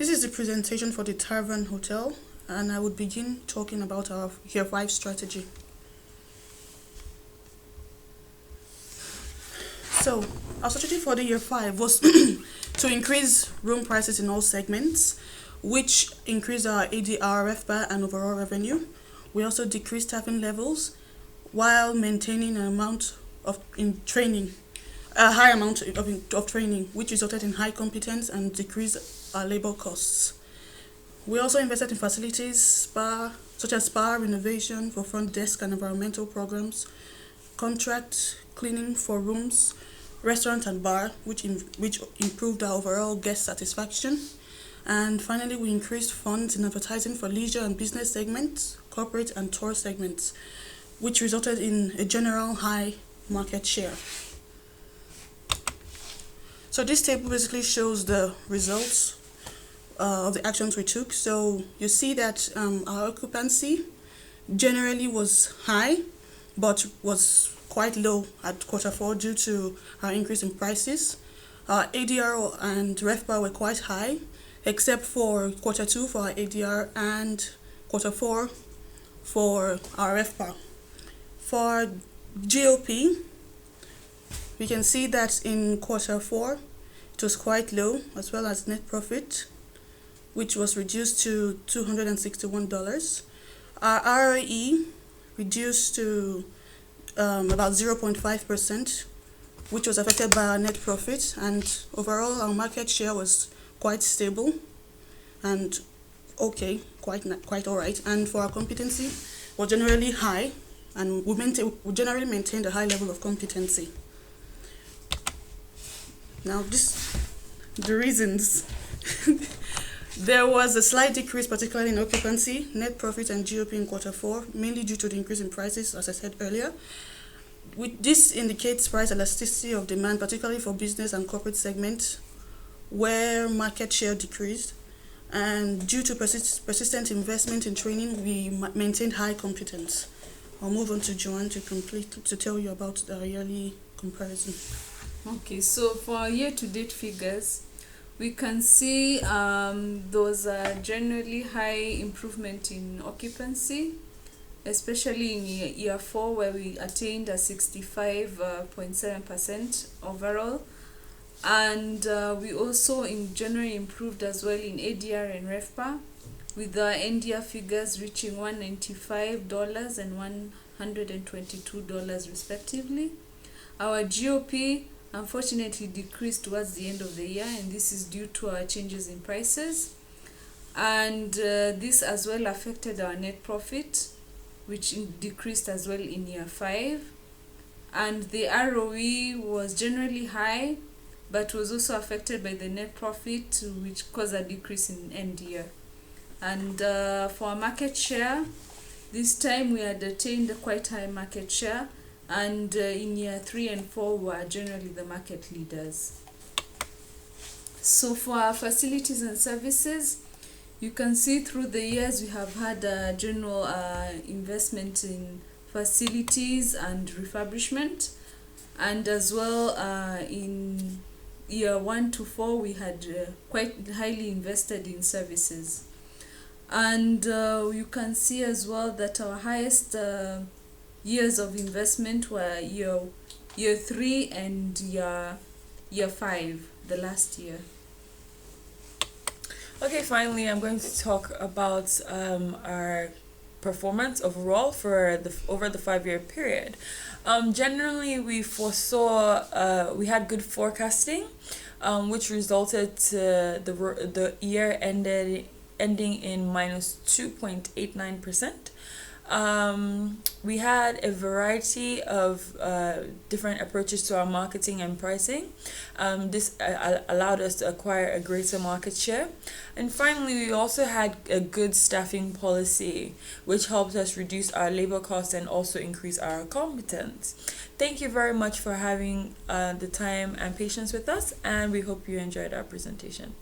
This is the presentation for the Tavern Hotel, and I would begin talking about our Year 5 strategy. So, our strategy for the Year 5 was to increase room prices in all segments, which increased our ADR, RevPAR, and overall revenue. We also decreased staffing levels while maintaining an amount of in training, a high amount of training, which resulted in high competence and decreased our labor costs. We also invested in facilities, such as spa renovation for front desk and environmental programs, contract cleaning for rooms, restaurant and bar, which improved our overall guest satisfaction. And finally, we increased funds in advertising for leisure and business segments, corporate and tour segments, which resulted in a general high market share. So this table basically shows the results of the actions we took. So you see that our occupancy generally was high, but was quite low at quarter 4 due to our increase in prices. Our ADR and RevPAR were quite high, except for quarter 2 for our ADR and quarter 4 for our RevPAR. For GOP, we can see that in quarter 4 it was quite low, as well as net profit, which was reduced to $261. Our ROE reduced to about 0.5%, which was affected by our net profit, and overall our market share was quite stable and okay, quite all right. And for our competency was generally high, and we generally maintained a high level of competency. Now, the reasons. There was a slight decrease, particularly in occupancy, net profit, and GOP in quarter 4, mainly due to the increase in prices, as I said earlier. This indicates price elasticity of demand, particularly for business and corporate segments, where market share decreased. And due to persistent investment in training, we maintained high competence. I'll move on to Joanne to tell you about the yearly comparison. Okay, so for our year-to-date figures, we can see those are generally high improvement in occupancy, especially in year 4, where we attained a 65.7% overall. And we also in January improved as well in ADR and RevPAR, with the NDR figures reaching $195 and $122 respectively. Our GOP unfortunately decreased towards the end of the year, and this is due to our changes in prices. And this as well affected our net profit, which decreased as well in year 5. And the ROE was generally high, but was also affected by the net profit, which caused a decrease in end year. And for our market share, this time we had attained a quite high market share, and in year 3 and 4 were generally the market leaders. So for our facilities and services, you can see through the years we have had a general investment in facilities and refurbishment, and as well in year 1 to 4 we had quite highly invested in services. And you can see as well that our highest years of investment were year 3 and year 5, the last year. Okay, finally, I'm going to talk about our performance overall for over the 5-year period. Generally, we foresaw we had good forecasting, which resulted to the year ending in minus 2.89%. We had a variety of different approaches to our marketing and pricing. This allowed us to acquire a greater market share. And finally, we also had a good staffing policy, which helped us reduce our labor costs and also increase our competence. Thank you very much for having the time and patience with us, and we hope you enjoyed our presentation.